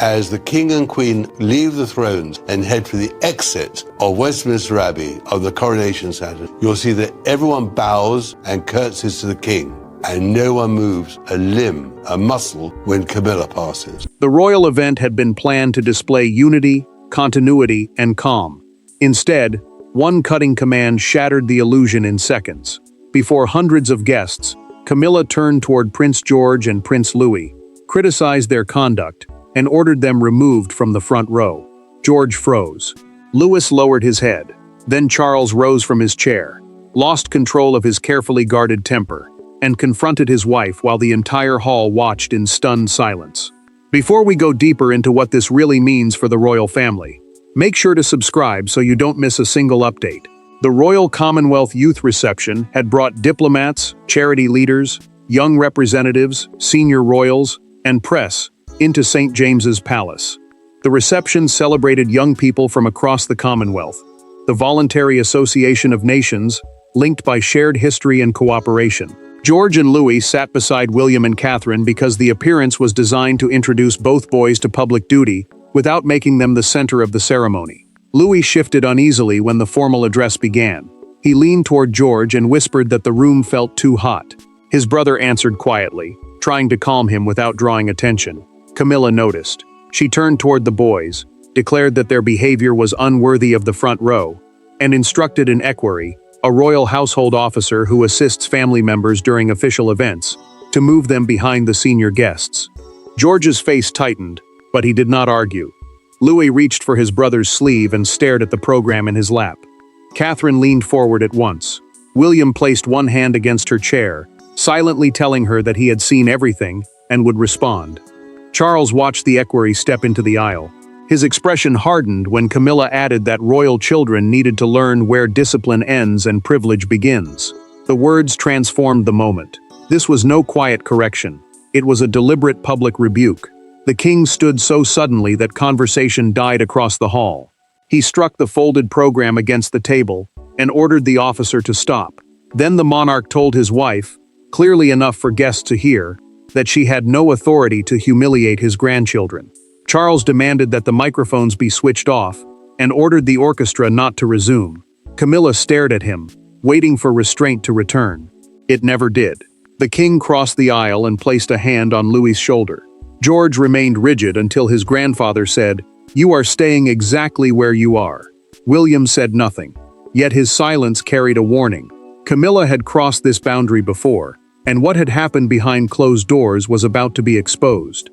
As the king and queen leave the thrones and head for the exit of Westminster Abbey of the coronation ceremony, you'll see that everyone bows and curtsies to the king, and no one moves a limb, a muscle, when Camilla passes. The royal event had been planned to display unity, continuity, and calm. Instead, one cutting command shattered the illusion in seconds. Before hundreds of guests, Camilla turned toward Prince George and Prince Louis, criticized their conduct, and ordered them removed from the front row. George froze. Louis lowered his head. Then Charles rose from his chair, lost control of his carefully guarded temper, and confronted his wife while the entire hall watched in stunned silence. Before we go deeper into what this really means for the royal family, make sure to subscribe so you don't miss a single update. The Royal Commonwealth Youth Reception had brought diplomats, charity leaders, young representatives, senior royals, and press into St. James's Palace. The reception celebrated young people from across the Commonwealth, the voluntary association of nations linked by shared history and cooperation. George and Louis sat beside William and Catherine because the appearance was designed to introduce both boys to public duty without making them the center of the ceremony. Louis shifted uneasily when the formal address began. He leaned toward George and whispered that the room felt too hot. His brother answered quietly, trying to calm him without drawing attention. Camilla noticed. She turned toward the boys, declared that their behavior was unworthy of the front row, and instructed an equerry, a royal household officer who assists family members during official events, to move them behind the senior guests. George's face tightened, but he did not argue. Louis reached for his brother's sleeve and stared at the program in his lap. Catherine leaned forward at once. William placed one hand against her chair, silently telling her that he had seen everything and would respond. Charles watched the equerry step into the aisle. His expression hardened when Camilla added that royal children needed to learn where discipline ends and privilege begins. The words transformed the moment. This was no quiet correction. It was a deliberate public rebuke. The king stood so suddenly that conversation died across the hall. He struck the folded program against the table and ordered the officer to stop. Then the monarch told his wife, clearly enough for guests to hear, that she had no authority to humiliate his grandchildren. Charles demanded that the microphones be switched off and ordered the orchestra not to resume. Camilla stared at him, waiting for restraint to return. It never did. The king crossed the aisle and placed a hand on Louis's shoulder. George remained rigid until his grandfather said, "You are staying exactly where you are." William said nothing, yet his silence carried a warning. Camilla had crossed this boundary before, and what had happened behind closed doors was about to be exposed.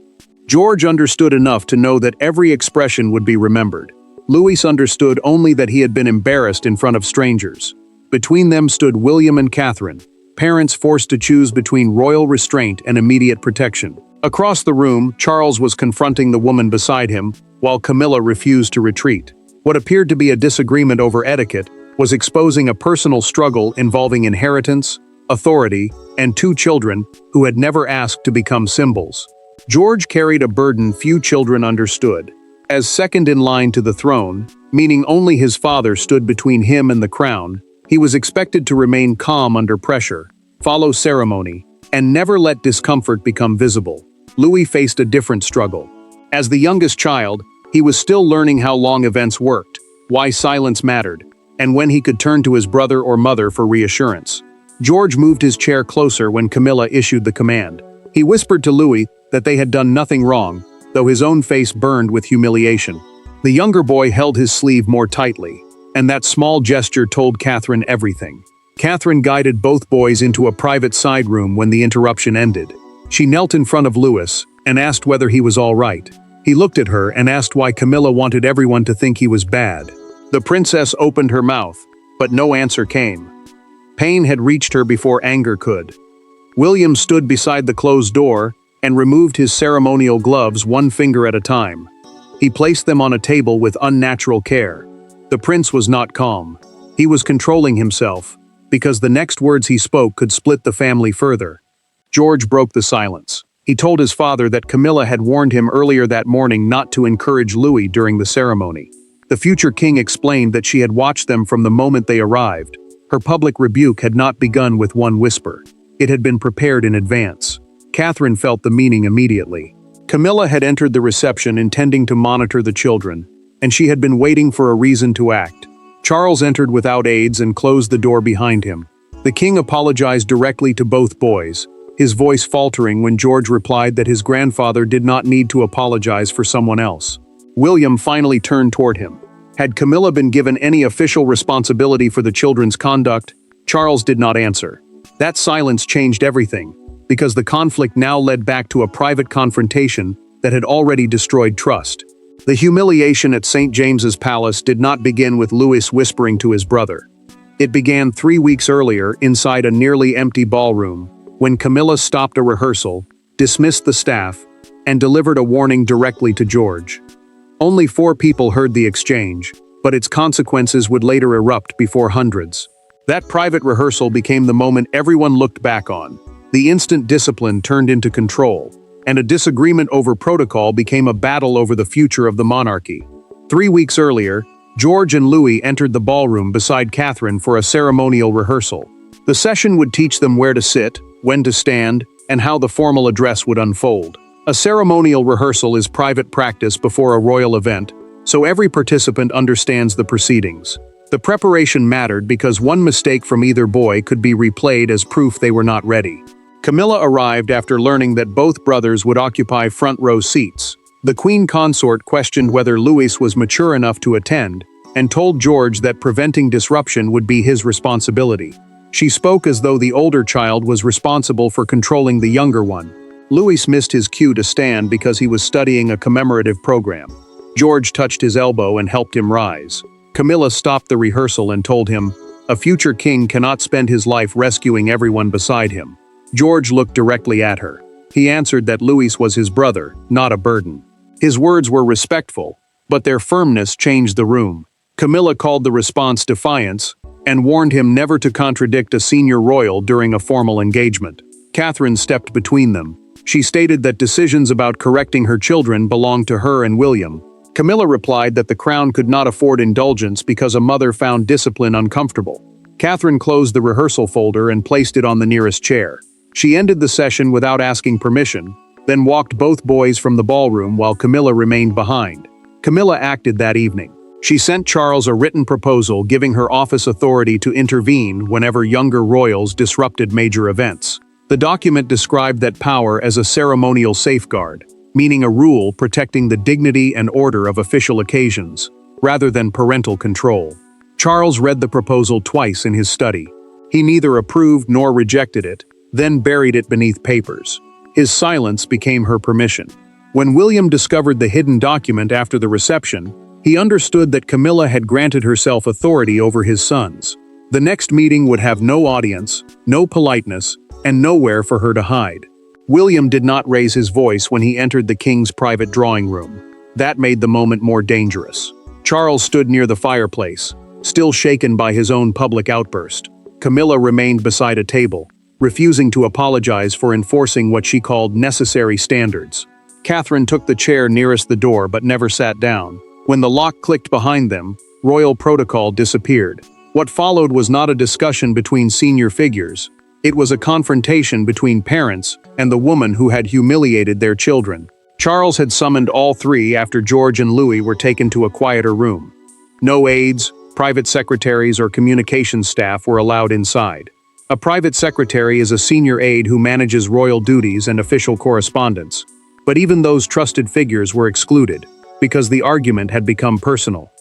George understood enough to know that every expression would be remembered. Louis understood only that he had been embarrassed in front of strangers. Between them stood William and Catherine, parents forced to choose between royal restraint and immediate protection. Across the room, Charles was confronting the woman beside him, while Camilla refused to retreat. What appeared to be a disagreement over etiquette was exposing a personal struggle involving inheritance, authority, and two children who had never asked to become symbols. George carried a burden few children understood. As second in line to the throne, meaning only his father stood between him and the crown, he was expected to remain calm under pressure, follow ceremony, and never let discomfort become visible. Louis faced a different struggle. As the youngest child, he was still learning how long events worked, why silence mattered, and when he could turn to his brother or mother for reassurance. George moved his chair closer when Camilla issued the command. He whispered to Louis that they had done nothing wrong, though his own face burned with humiliation. The younger boy held his sleeve more tightly, and that small gesture told Catherine everything. Catherine guided both boys into a private side room when the interruption ended. She knelt in front of Louis and asked whether he was all right. He looked at her and asked why Camilla wanted everyone to think he was bad. The princess opened her mouth, but no answer came. Pain had reached her before anger could. William stood beside the closed door and removed his ceremonial gloves one finger at a time. He placed them on a table with unnatural care. The prince was not calm. He was controlling himself, because the next words he spoke could split the family further. George broke the silence. He told his father that Camilla had warned him earlier that morning not to encourage Louis during the ceremony. The future king explained that she had watched them from the moment they arrived. Her public rebuke had not begun with one whisper. It had been prepared in advance. Catherine felt the meaning immediately. Camilla had entered the reception intending to monitor the children, and she had been waiting for a reason to act. Charles entered without aids and closed the door behind him. The king apologized directly to both boys, his voice faltering when George replied that his grandfather did not need to apologize for someone else. William finally turned toward him. Had Camilla been given any official responsibility for the children's conduct? Charles did not answer. That silence changed everything, because the conflict now led back to a private confrontation that had already destroyed trust. The humiliation at St. James's Palace did not begin with Louis whispering to his brother. It began 3 weeks earlier inside a nearly empty ballroom, when Camilla stopped a rehearsal, dismissed the staff, and delivered a warning directly to George. Only 4 people heard the exchange, but its consequences would later erupt before hundreds. That private rehearsal became the moment everyone looked back on. The instant discipline turned into control, and a disagreement over protocol became a battle over the future of the monarchy. 3 weeks earlier, George and Louis entered the ballroom beside Catherine for a ceremonial rehearsal. The session would teach them where to sit, when to stand, and how the formal address would unfold. A ceremonial rehearsal is private practice before a royal event, so every participant understands the proceedings. The preparation mattered because one mistake from either boy could be replayed as proof they were not ready. Camilla arrived after learning that both brothers would occupy front-row seats. The queen consort questioned whether Louis was mature enough to attend, and told George that preventing disruption would be his responsibility. She spoke as though the older child was responsible for controlling the younger one. Louis missed his cue to stand because he was studying a commemorative program. George touched his elbow and helped him rise. Camilla stopped the rehearsal and told him, "A future king cannot spend his life rescuing everyone beside him." George looked directly at her. He answered that Louis was his brother, not a burden. His words were respectful, but their firmness changed the room. Camilla called the response defiance, and warned him never to contradict a senior royal during a formal engagement. Catherine stepped between them. She stated that decisions about correcting her children belonged to her and William. Camilla replied that the crown could not afford indulgence because a mother found discipline uncomfortable. Catherine closed the rehearsal folder and placed it on the nearest chair. She ended the session without asking permission, then walked both boys from the ballroom while Camilla remained behind. Camilla acted that evening. She sent Charles a written proposal giving her office authority to intervene whenever younger royals disrupted major events. The document described that power as a ceremonial safeguard, meaning a rule protecting the dignity and order of official occasions, rather than parental control. Charles read the proposal twice in his study. He neither approved nor rejected it, then buried it beneath papers. His silence became her permission. When William discovered the hidden document after the reception, he understood that Camilla had granted herself authority over his sons. The next meeting would have no audience, no politeness, and nowhere for her to hide. William did not raise his voice when he entered the king's private drawing room. That made the moment more dangerous. Charles stood near the fireplace, still shaken by his own public outburst. Camilla remained beside a table, refusing to apologize for enforcing what she called necessary standards. Catherine took the chair nearest the door but never sat down. When the lock clicked behind them, royal protocol disappeared. What followed was not a discussion between senior figures. It was a confrontation between parents and the woman who had humiliated their children. Charles had summoned all 3 after George and Louis were taken to a quieter room. No aides, private secretaries, or communications staff were allowed inside. A private secretary is a senior aide who manages royal duties and official correspondence. But even those trusted figures were excluded, because the argument had become personal.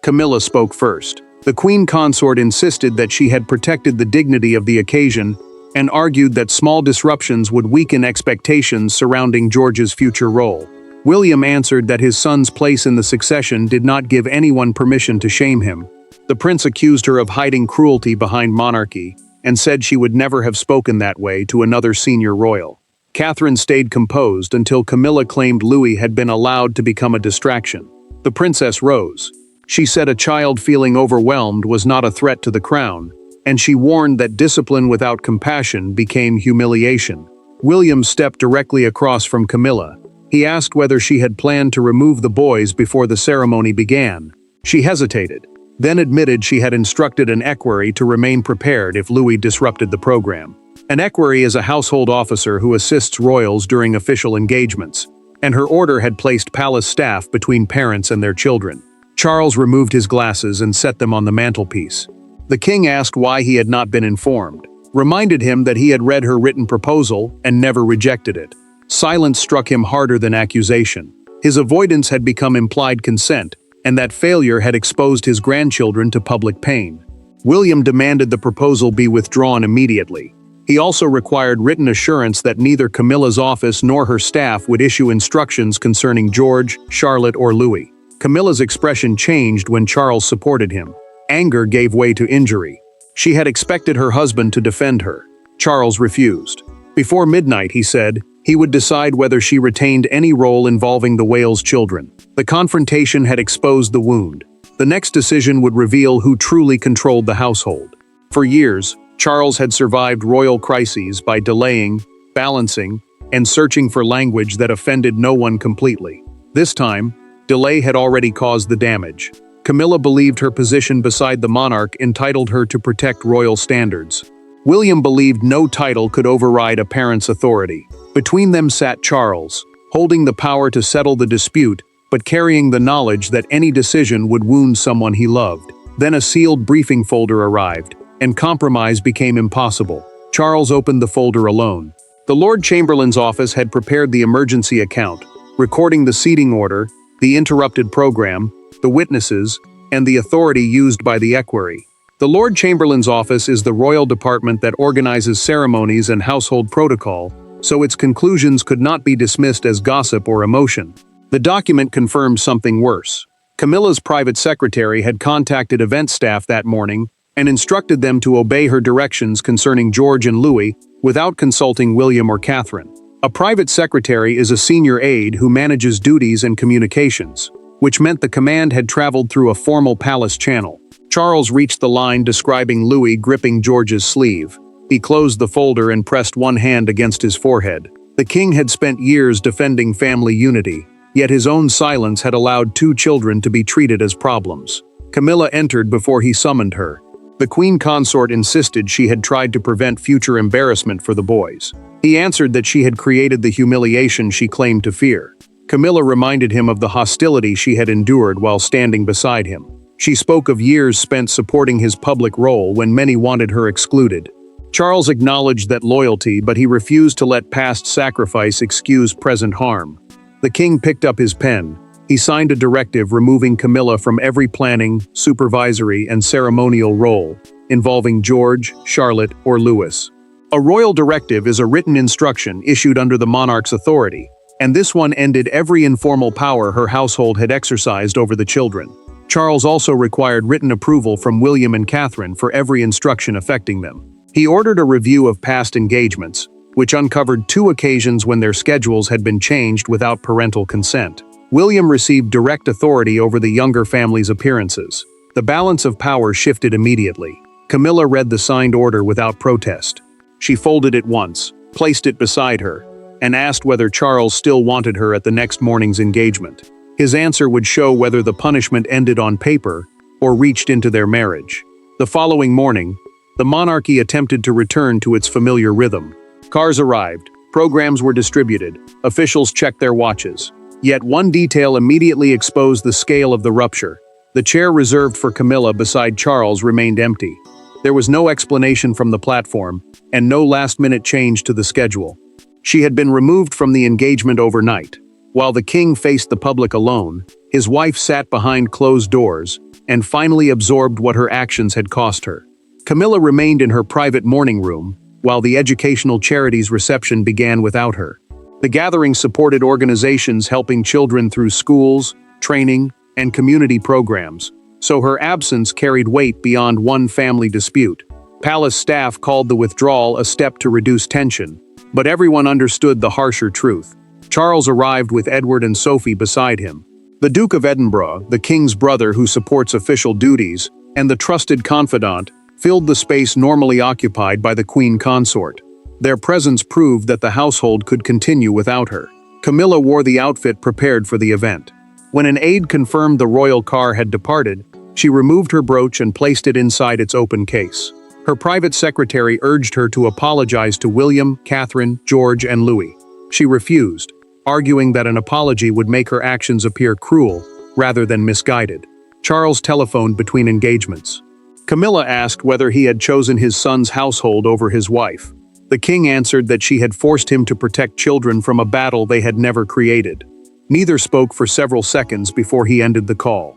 Camilla spoke first. The queen consort insisted that she had protected the dignity of the occasion and argued that small disruptions would weaken expectations surrounding George's future role. William answered that his son's place in the succession did not give anyone permission to shame him. The prince accused her of hiding cruelty behind monarchy and said she would never have spoken that way to another senior royal. Catherine stayed composed until Camilla claimed Louis had been allowed to become a distraction. The princess rose. She said a child feeling overwhelmed was not a threat to the crown, and she warned that discipline without compassion became humiliation. William stepped directly across from Camilla. He asked whether she had planned to remove the boys before the ceremony began. She hesitated, then admitted she had instructed an equerry to remain prepared if Louis disrupted the program. An equerry is a household officer who assists royals during official engagements. and her order had placed palace staff between parents and their children. Charles removed his glasses and set them on the mantelpiece. The king asked why he had not been informed, reminded him that he had read her written proposal and never rejected it. Silence struck him harder than accusation. His avoidance had become implied consent, and that failure had exposed his grandchildren to public pain. William demanded the proposal be withdrawn immediately. He also required written assurance that neither Camilla's office nor her staff would issue instructions concerning George, Charlotte, or Louis. Camilla's expression changed when Charles supported him. Anger gave way to injury. She had expected her husband to defend her. Charles refused. Before midnight, he said, he would decide whether she retained any role involving the Wales children. The confrontation had exposed the wound. The next decision would reveal who truly controlled the household. For years, Charles had survived royal crises by delaying, balancing, and searching for language that offended no one completely. This time, delay had already caused the damage. Camilla believed her position beside the monarch entitled her to protect royal standards. William believed no title could override a parent's authority. Between them sat Charles, holding the power to settle the dispute, but carrying the knowledge that any decision would wound someone he loved. Then a sealed briefing folder arrived, and compromise became impossible. Charles opened the folder alone. The Lord Chamberlain's office had prepared the emergency account, recording the seating order, the interrupted program, the witnesses, and the authority used by the equerry. The Lord Chamberlain's office is the royal department that organizes ceremonies and household protocol, so its conclusions could not be dismissed as gossip or emotion. The document confirmed something worse. Camilla's private secretary had contacted event staff that morning and instructed them to obey her directions concerning George and Louis without consulting William or Catherine. A private secretary is a senior aide who manages duties and communications, which meant the command had traveled through a formal palace channel. Charles reached the line describing Louis gripping George's sleeve. He closed the folder and pressed one hand against his forehead. The king had spent years defending family unity, yet his own silence had allowed two children to be treated as problems. Camilla entered before he summoned her. The queen consort insisted she had tried to prevent future embarrassment for the boys. He answered that she had created the humiliation she claimed to fear. Camilla reminded him of the hostility she had endured while standing beside him. She spoke of years spent supporting his public role when many wanted her excluded. Charles acknowledged that loyalty, but he refused to let past sacrifice excuse present harm. The king picked up his pen. He signed a directive removing Camilla from every planning, supervisory, and ceremonial role involving George, Charlotte, or Louis. A royal directive is a written instruction issued under the monarch's authority, and this one ended every informal power her household had exercised over the children. Charles also required written approval from William and Catherine for every instruction affecting them. He ordered a review of past engagements, which uncovered 2 occasions when their schedules had been changed without parental consent. William received direct authority over the younger family's appearances. The balance of power shifted immediately. Camilla read the signed order without protest. She folded it once, placed it beside her, and asked whether Charles still wanted her at the next morning's engagement. His answer would show whether the punishment ended on paper or reached into their marriage. The following morning, the monarchy attempted to return to its familiar rhythm. Cars arrived, programs were distributed, officials checked their watches. Yet one detail immediately exposed the scale of the rupture. The chair reserved for Camilla beside Charles remained empty. There was no explanation from the platform, and no last-minute change to the schedule. She had been removed from the engagement overnight. While the king faced the public alone, his wife sat behind closed doors and finally absorbed what her actions had cost her. Camilla remained in her private morning room, while the educational charities reception began without her. The gathering supported organizations helping children through schools, training, and community programs, so her absence carried weight beyond one family dispute. Palace staff called the withdrawal a step to reduce tension, but everyone understood the harsher truth. Charles arrived with Edward and Sophie beside him. The Duke of Edinburgh, the king's brother who supports official duties, and the trusted confidant, filled the space normally occupied by the queen consort. Their presence proved that the household could continue without her. Camilla wore the outfit prepared for the event. When an aide confirmed the royal car had departed, she removed her brooch and placed it inside its open case. Her private secretary urged her to apologize to William, Catherine, George, and Louis. She refused. arguing that an apology would make her actions appear cruel rather than misguided. Charles telephoned between engagements. Camilla asked whether he had chosen his son's household over his wife. The king answered that she had forced him to protect children from a battle they had never created. Neither spoke for several seconds before he ended the call.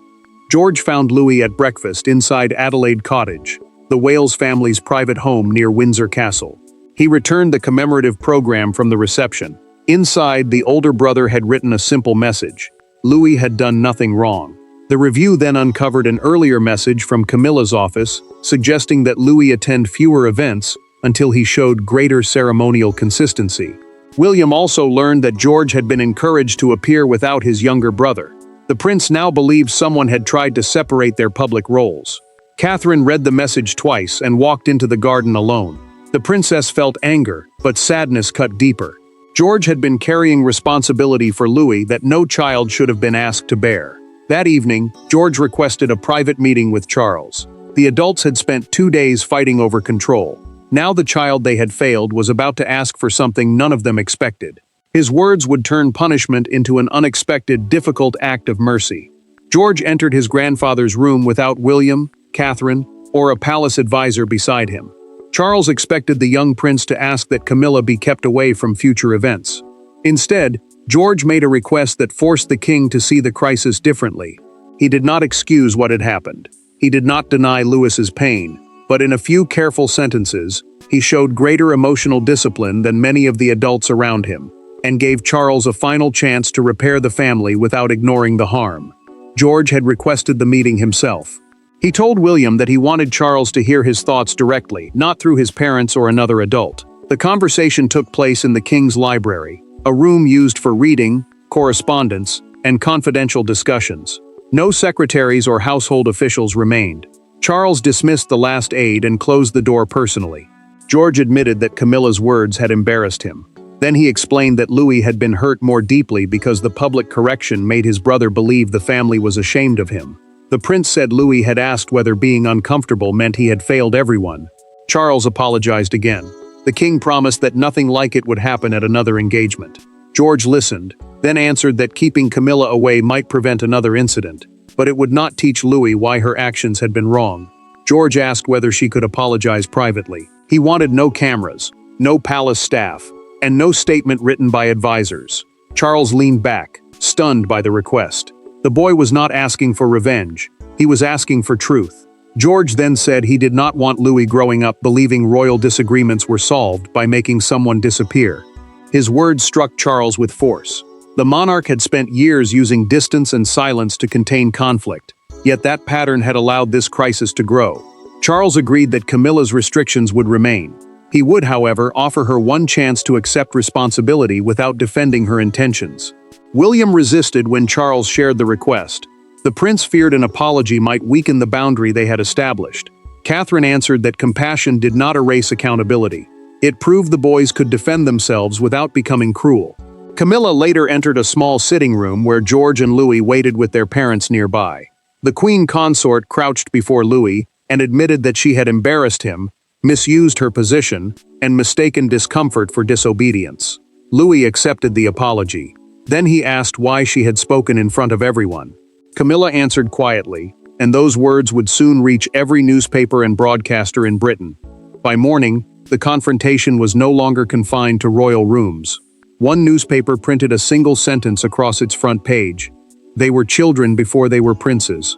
George found Louis at breakfast inside Adelaide Cottage, the Wales family's private home near Windsor Castle. He returned the commemorative program from the reception. Inside, the older brother had written a simple message. Louis had done nothing wrong. The review then uncovered an earlier message from Camilla's office, suggesting that Louis attend fewer events until he showed greater ceremonial consistency. William also learned that George had been encouraged to appear without his younger brother. The prince now believed someone had tried to separate their public roles. Catherine read the message twice and walked into the garden alone. The princess felt anger, but sadness cut deeper. George had been carrying responsibility for Louis that no child should have been asked to bear. That evening, George requested a private meeting with Charles. The adults had spent 2 days fighting over control. Now the child they had failed was about to ask for something none of them expected. His words would turn punishment into an unexpected, difficult act of mercy. George entered his grandfather's room without William, Catherine, or a palace advisor beside him. Charles expected the young prince to ask that Camilla be kept away from future events. Instead, George made a request that forced the king to see the crisis differently. He did not excuse what had happened. He did not deny Louis's pain, but in a few careful sentences, he showed greater emotional discipline than many of the adults around him, and gave Charles a final chance to repair the family without ignoring the harm. George had requested the meeting himself. He told William that he wanted Charles to hear his thoughts directly, not through his parents or another adult. The conversation took place in the king's library, a room used for reading, correspondence, and confidential discussions. No secretaries or household officials remained. Charles dismissed the last aide and closed the door personally. George admitted that Camilla's words had embarrassed him. Then he explained that Louis had been hurt more deeply because the public correction made his brother believe the family was ashamed of him. The prince said Louis had asked whether being uncomfortable meant he had failed everyone. Charles apologized again. The king promised that nothing like it would happen at another engagement. George listened, then answered that keeping Camilla away might prevent another incident, but it would not teach Louis why her actions had been wrong. George asked whether she could apologize privately. He wanted no cameras, no palace staff, and no statement written by advisors. Charles leaned back, stunned by the request. The boy was not asking for revenge. He was asking for truth. George then said he did not want Louis growing up believing royal disagreements were solved by making someone disappear. His words struck Charles with force. The monarch had spent years using distance and silence to contain conflict, yet that pattern had allowed this crisis to grow. Charles agreed that Camilla's restrictions would remain. He would, however, offer her one chance to accept responsibility without defending her intentions. William resisted when Charles shared the request. The prince feared an apology might weaken the boundary they had established. Catherine answered that compassion did not erase accountability. It proved the boys could defend themselves without becoming cruel. Camilla later entered a small sitting room where George and Louis waited with their parents nearby. The queen consort crouched before Louis and admitted that she had embarrassed him, misused her position, and mistaken discomfort for disobedience. Louis accepted the apology. Then he asked why she had spoken in front of everyone. Camilla answered quietly, and those words would soon reach every newspaper and broadcaster in Britain. By morning, the confrontation was no longer confined to royal rooms. One newspaper printed a single sentence across its front page: "They were children before they were princes."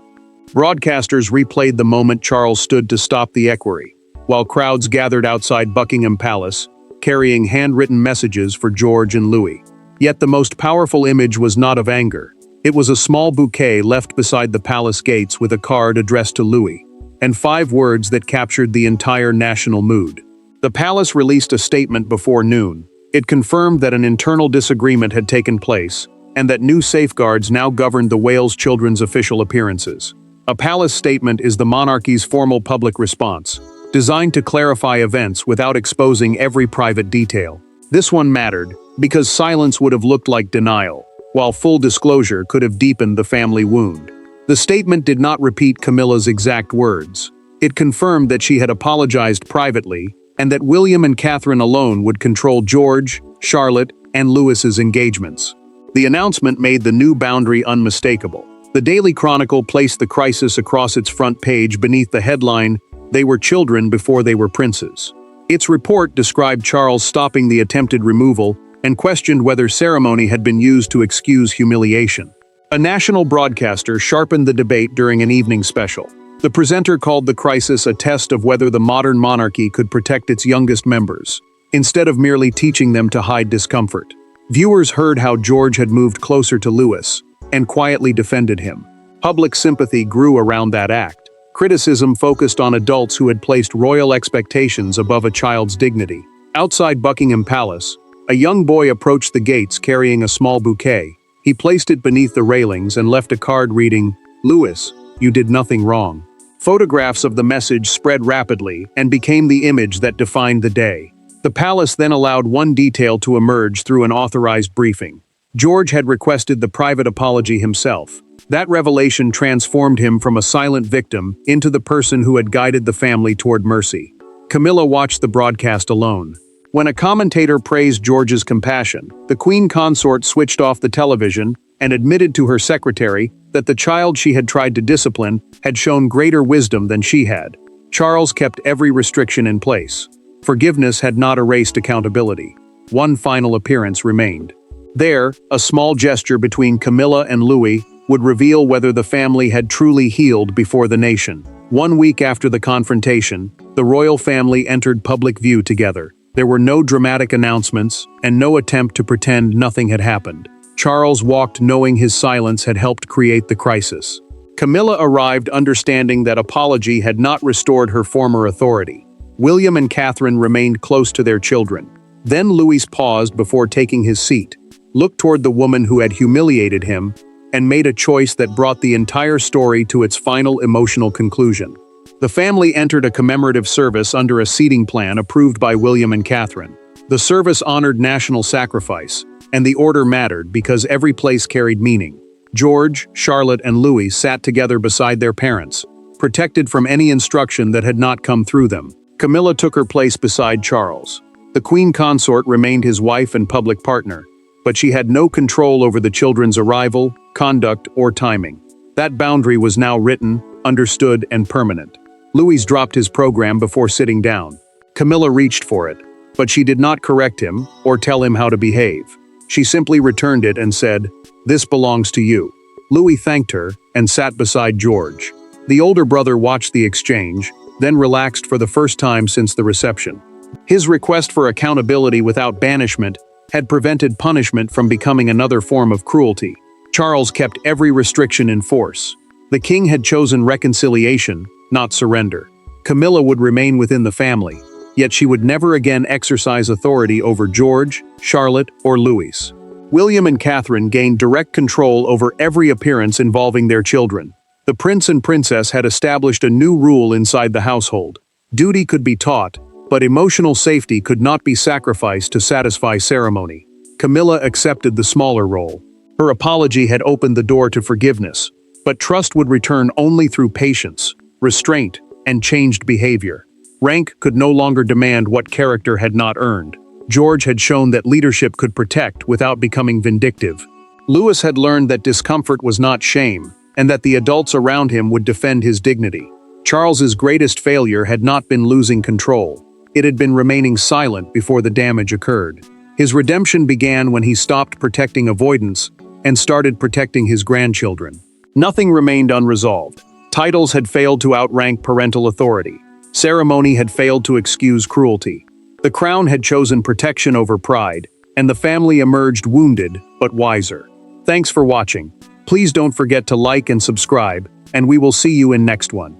Broadcasters replayed the moment Charles stood to stop the equerry, while crowds gathered outside Buckingham Palace, carrying handwritten messages for George and Louis. Yet the most powerful image was not of anger. It was a small bouquet left beside the palace gates with a card addressed to Louis, and 5 words that captured the entire national mood. The palace released a statement before noon. It confirmed that an internal disagreement had taken place, and that new safeguards now governed the Wales children's official appearances. A palace statement is the monarchy's formal public response, designed to clarify events without exposing every private detail. This one mattered, because silence would have looked like denial, while full disclosure could have deepened the family wound. The statement did not repeat Camilla's exact words. It confirmed that she had apologized privately, and that William and Catherine alone would control George, Charlotte, and Louis's engagements. The announcement made the new boundary unmistakable. The Daily Chronicle placed the crisis across its front page beneath the headline, "They were children before they were princes." Its report described Charles stopping the attempted removal and questioned whether ceremony had been used to excuse humiliation. A national broadcaster sharpened the debate during an evening special. The presenter called the crisis a test of whether the modern monarchy could protect its youngest members, instead of merely teaching them to hide discomfort. Viewers heard how George had moved closer to Louis and quietly defended him. Public sympathy grew around that act. Criticism focused on adults who had placed royal expectations above a child's dignity. Outside Buckingham Palace, a young boy approached the gates carrying a small bouquet. He placed it beneath the railings and left a card reading, "Louis, you did nothing wrong." Photographs of the message spread rapidly and became the image that defined the day. The palace then allowed one detail to emerge through an authorized briefing. George had requested the private apology himself. That revelation transformed him from a silent victim into the person who had guided the family toward mercy. Camilla watched the broadcast alone. When a commentator praised George's compassion, the Queen Consort switched off the television and admitted to her secretary that the child she had tried to discipline had shown greater wisdom than she had. Charles kept every restriction in place. Forgiveness had not erased accountability. One final appearance remained. There, a small gesture between Camilla and Louis would reveal whether the family had truly healed before the nation. 1 week after the confrontation, the royal family entered public view together. There were no dramatic announcements and no attempt to pretend nothing had happened. Charles walked knowing his silence had helped create the crisis. Camilla arrived understanding that apology had not restored her former authority. William and Catherine remained close to their children. Then Louis paused before taking his seat, looked toward the woman who had humiliated him, and made a choice that brought the entire story to its final emotional conclusion. The family entered a commemorative service under a seating plan approved by William and Catherine. The service honored national sacrifice, and the order mattered because every place carried meaning. George, Charlotte, and Louis sat together beside their parents, protected from any instruction that had not come through them. Camilla took her place beside Charles. The Queen Consort remained his wife and public partner, but she had no control over the children's arrival, conduct, or timing. That boundary was now written, understood, and permanent. Louis dropped his program before sitting down. Camilla reached for it, but she did not correct him or tell him how to behave. She simply returned it and said, "This belongs to you." Louis thanked her and sat beside George. The older brother watched the exchange, then relaxed for the first time since the reception. His request for accountability without banishment had prevented punishment from becoming another form of cruelty. Charles kept every restriction in force. The king had chosen reconciliation, not surrender. Camilla would remain within the family, yet she would never again exercise authority over George, Charlotte, or Louis. William and Catherine gained direct control over every appearance involving their children. The prince and princess had established a new rule inside the household. Duty could be taught, but emotional safety could not be sacrificed to satisfy ceremony. Camilla accepted the smaller role. Her apology had opened the door to forgiveness, but trust would return only through patience, restraint, and changed behavior. Rank could no longer demand what character had not earned. George had shown that leadership could protect without becoming vindictive. Louis had learned that discomfort was not shame, and that the adults around him would defend his dignity. Charles's greatest failure had not been losing control. It had been remaining silent before the damage occurred. His redemption began when he stopped protecting avoidance and started protecting his grandchildren. Nothing remained unresolved. Titles had failed to outrank parental authority. Ceremony had failed to excuse cruelty. The crown had chosen protection over pride, and the family emerged wounded but wiser. Thanks for watching. Please don't forget to like and subscribe, and we will see you in next one.